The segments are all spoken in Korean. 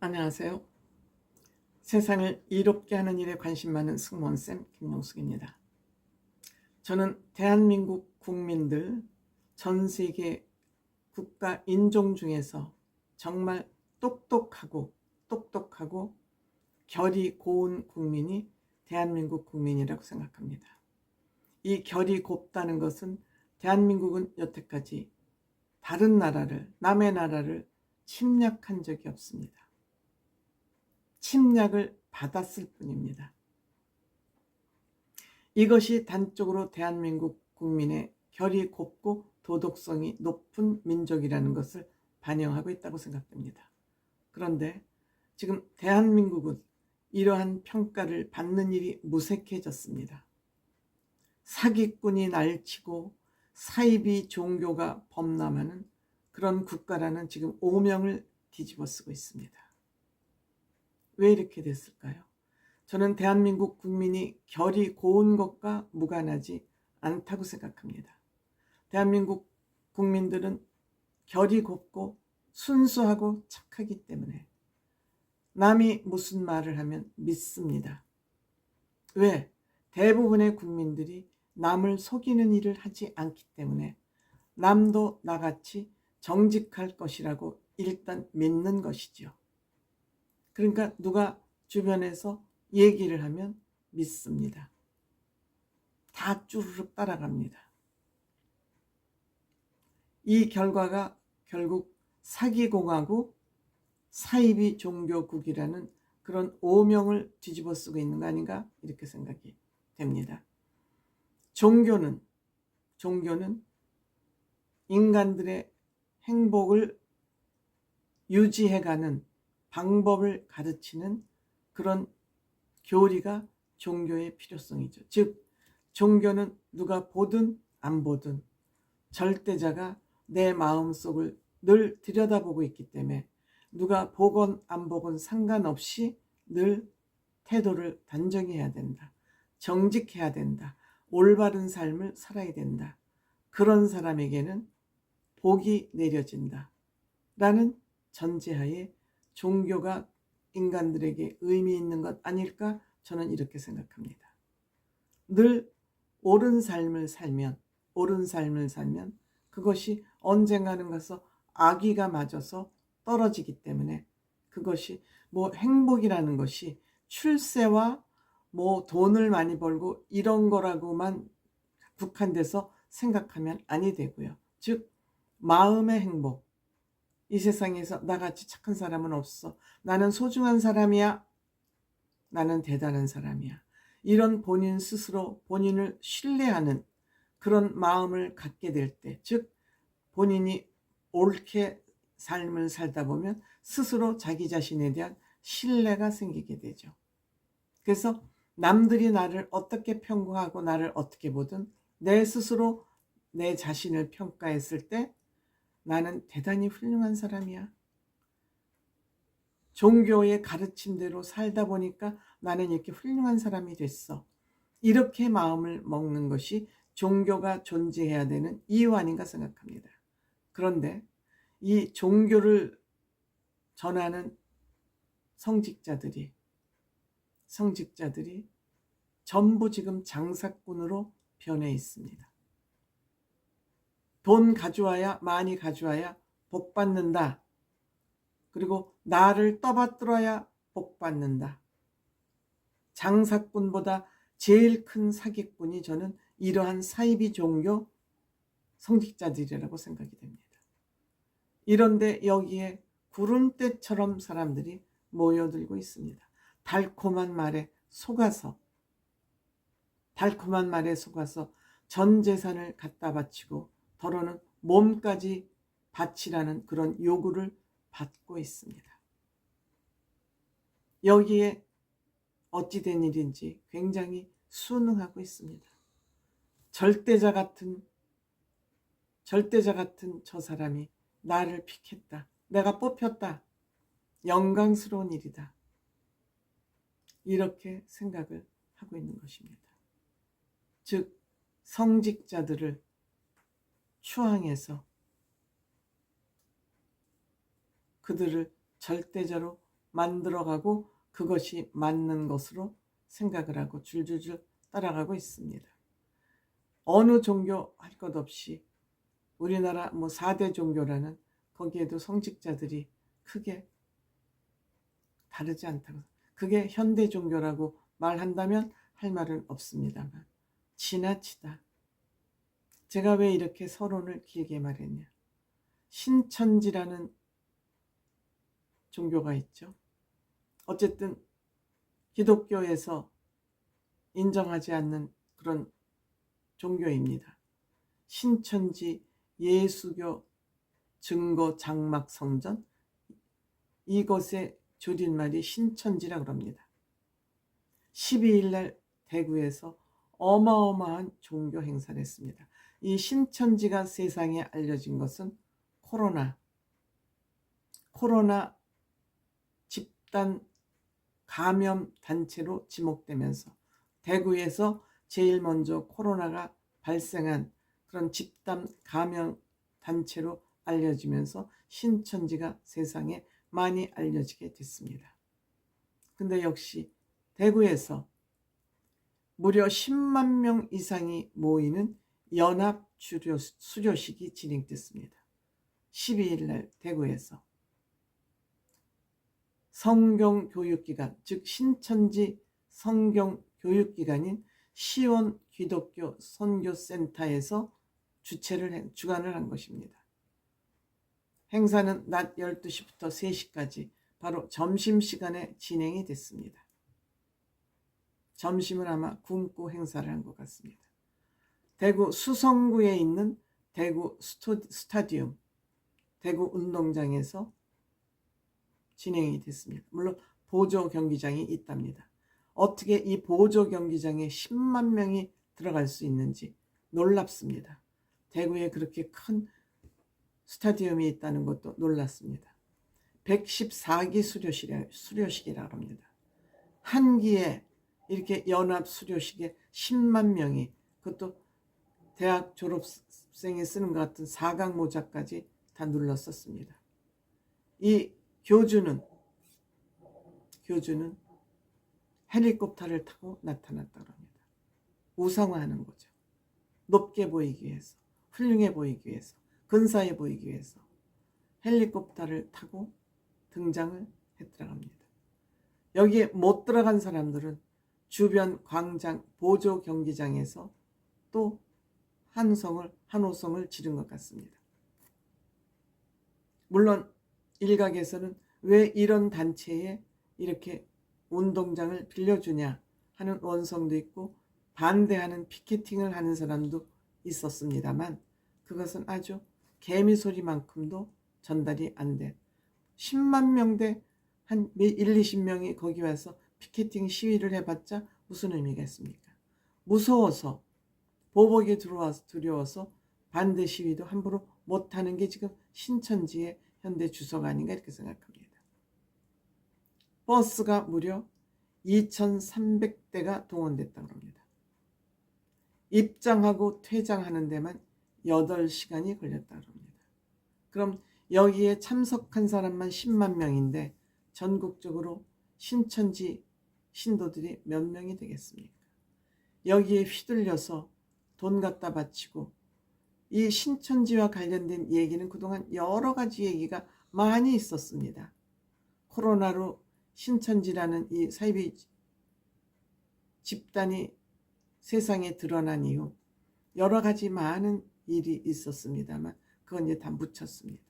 안녕하세요. 세상을 이롭게 하는 일에 관심 많은 승무원쌤 김용숙입니다. 저는 대한민국 국민들, 전 세계 국가 인종 중에서 정말 똑똑하고 결이 고운 국민이 대한민국 국민이라고 생각합니다. 이 결이 곱다는 것은 대한민국은 여태까지 다른 나라를, 남의 나라를 침략한 적이 없습니다. 침략을 받았을 뿐입니다. 이것이 단적으로 대한민국 국민의 결이 곱고 도덕성이 높은 민족이라는 것을 반영하고 있다고 생각됩니다. 그런데 지금 대한민국은 이러한 평가를 받는 일이 무색해졌습니다. 사기꾼이 날치고 사이비 종교가 범람하는 그런 국가라는 지금 오명을 뒤집어쓰고 있습니다. 왜 이렇게 됐을까요? 저는 대한민국 국민이 결이 고운 것과 무관하지 않다고 생각합니다. 대한민국 국민들은 결이 곱고 순수하고 착하기 때문에 남이 무슨 말을 하면 믿습니다. 왜? 대부분의 국민들이 남을 속이는 일을 하지 않기 때문에 남도 나같이 정직할 것이라고 일단 믿는 것이지요. 그러니까 누가 주변에서 얘기를 하면 믿습니다. 다 쭈르륵 따라갑니다. 이 결과가 결국 사기공화국, 사이비 종교국이라는 그런 오명을 뒤집어 쓰고 있는 거 아닌가 이렇게 생각이 됩니다. 종교는 인간들의 행복을 유지해가는 방법을 가르치는 그런 교리가 종교의 필요성이죠. 즉 종교는 누가 보든 안 보든 절대자가 내 마음속을 늘 들여다보고 있기 때문에 누가 보건 안 보건 상관없이 늘 태도를 단정히 해야 된다. 정직해야 된다. 올바른 삶을 살아야 된다. 그런 사람에게는 복이 내려진다. 라는 전제하에 종교가 인간들에게 의미 있는 것 아닐까? 저는 이렇게 생각합니다. 늘 옳은 삶을 살면 그것이 언젠가는 가서 악의가 맞아서 떨어지기 때문에 그것이 행복이라는 것이 출세와 돈을 많이 벌고 이런 거라고만 국한돼서 생각하면 아니 되고요. 즉 마음의 행복, 이 세상에서 나같이 착한 사람은 없어. 나는 소중한 사람이야. 나는 대단한 사람이야. 이런 본인 스스로 본인을 신뢰하는 그런 마음을 갖게 될 때, 즉 본인이 옳게 삶을 살다 보면 스스로 자기 자신에 대한 신뢰가 생기게 되죠. 그래서 남들이 나를 어떻게 평가하고 나를 어떻게 보든 내 스스로 내 자신을 평가했을 때 나는 대단히 훌륭한 사람이야. 종교의 가르침대로 살다 보니까 나는 이렇게 훌륭한 사람이 됐어. 이렇게 마음을 먹는 것이 종교가 존재해야 되는 이유 아닌가 생각합니다. 그런데 이 종교를 전하는 성직자들이 전부 지금 장사꾼으로 변해 있습니다. 돈 가져와야, 많이 가져와야 복 받는다. 그리고 나를 떠받들어야 복 받는다. 장사꾼보다 제일 큰 사기꾼이 저는 이러한 사이비 종교 성직자들이라고 생각이 됩니다. 이런데 여기에 구름대처럼 사람들이 모여들고 있습니다. 달콤한 말에 속아서 전 재산을 갖다 바치고 더러는 몸까지 바치라는 그런 요구를 받고 있습니다. 여기에 어찌 된 일인지 굉장히 순응하고 있습니다. 절대자 같은 저 사람이 나를 픽했다. 내가 뽑혔다. 영광스러운 일이다. 이렇게 생각을 하고 있는 것입니다. 즉 성직자들을 추앙해서 그들을 절대자로 만들어가고 그것이 맞는 것으로 생각을 하고 줄줄줄 따라가고 있습니다. 어느 종교 할 것 없이 우리나라 4대 종교라는 거기에도 성직자들이 크게 다르지 않다고. 그게 현대 종교라고 말한다면 할 말은 없습니다만 지나치다. 제가 왜 이렇게 서론을 길게 말했냐. 신천지라는 종교가 있죠. 어쨌든 기독교에서 인정하지 않는 그런 종교입니다. 신천지 예수교 증거 장막 성전, 이것의 줄임말이 신천지라 그럽니다. 12일 날 대구에서 어마어마한 종교 행사를 했습니다. 이 신천지가 세상에 알려진 것은 코로나 집단 감염 단체로 지목되면서 대구에서 제일 먼저 코로나가 발생한 그런 집단 감염 단체로 알려지면서 신천지가 세상에 많이 알려지게 됐습니다. 근데 역시 대구에서 무려 10만 명 이상이 모이는 연합 수료식이 진행됐습니다. 12일 날 대구에서 성경교육기관, 즉 신천지 성경교육기관인 시원 기독교 선교센터에서 주관을 한 것입니다. 행사는 낮 12시부터 3시까지 바로 점심시간에 진행이 됐습니다. 점심을 아마 굶고 행사를 한 것 같습니다. 대구 수성구에 있는 대구 스타디움, 대구 운동장에서 진행이 됐습니다. 물론 보조 경기장이 있답니다. 어떻게 이 보조 경기장에 10만 명이 들어갈 수 있는지 놀랍습니다. 대구에 그렇게 큰 스타디움이 있다는 것도 놀랐습니다. 114기 수료식이라고 합니다. 한 기에 이렇게 연합 수료식에 10만 명이, 그것도 대학 졸업생이 쓰는 것 같은 사각 모자까지 다 눌렀었습니다. 이 교주는 헬리콥터를 타고 나타났다고 합니다. 우상화하는 거죠. 높게 보이기 위해서, 훌륭해 보이기 위해서, 근사해 보이기 위해서 헬리콥터를 타고 등장을 했더라고 합니다. 여기에 못 들어간 사람들은 주변 광장, 보조 경기장에서 또 한호성을 지른 것 같습니다. 물론 일각에서는 왜 이런 단체에 이렇게 운동장을 빌려주냐 하는 원성도 있고 반대하는 피켓팅을 하는 사람도 있었습니다만 그것은 아주 개미소리만큼도 전달이 안 돼. 10만 명대 한 1, 20명이 거기 와서 피켓팅 시위를 해봤자 무슨 의미가 있습니까? 무서워서, 보복이 두려워서 반대 시위도 함부로 못하는 게 지금 신천지의 현대 주소가 아닌가 이렇게 생각합니다. 버스가 무려 2,300대가 동원됐다고 합니다. 입장하고 퇴장하는 데만 8시간이 걸렸다고 합니다. 그럼 여기에 참석한 사람만 10만 명인데 전국적으로 신천지 신도들이 몇 명이 되겠습니까? 여기에 휘둘려서 돈 갖다 바치고, 이 신천지와 관련된 얘기는 그동안 여러 가지 얘기가 많이 있었습니다. 코로나로 신천지라는 이 사이비 집단이 세상에 드러난 이후 여러 가지 많은 일이 있었습니다만 그건 이제 다 묻혔습니다.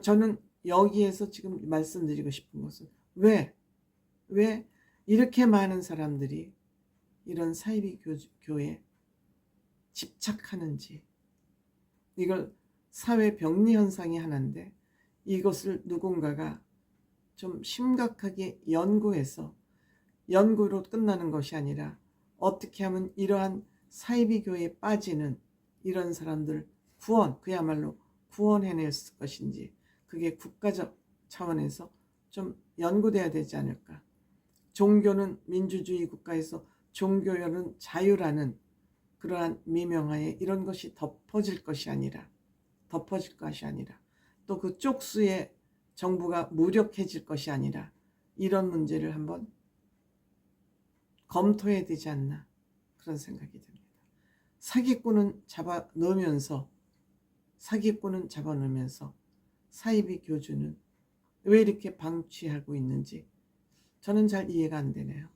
저는 여기에서 지금 말씀드리고 싶은 것은 왜 이렇게 많은 사람들이 이런 사이비 교에 집착하는지, 이걸 사회 병리 현상이 하나인데 이것을 누군가가 좀 심각하게 연구해서, 연구로 끝나는 것이 아니라 어떻게 하면 이러한 사이비 교에 빠지는 이런 사람들 그야말로 구원해낼 것인지, 그게 국가적 차원에서 좀 연구돼야 되지 않을까. 종교는 민주주의 국가에서 종교는 자유라는 그러한 미명하에 이런 것이 덮어질 것이 아니라 또 그 쪽수에 정부가 무력해질 것이 아니라 이런 문제를 한번 검토해야 되지 않나 그런 생각이 듭니다. 사기꾼은 잡아넣으면서 사이비 교주는 왜 이렇게 방치하고 있는지 저는 잘 이해가 안 되네요.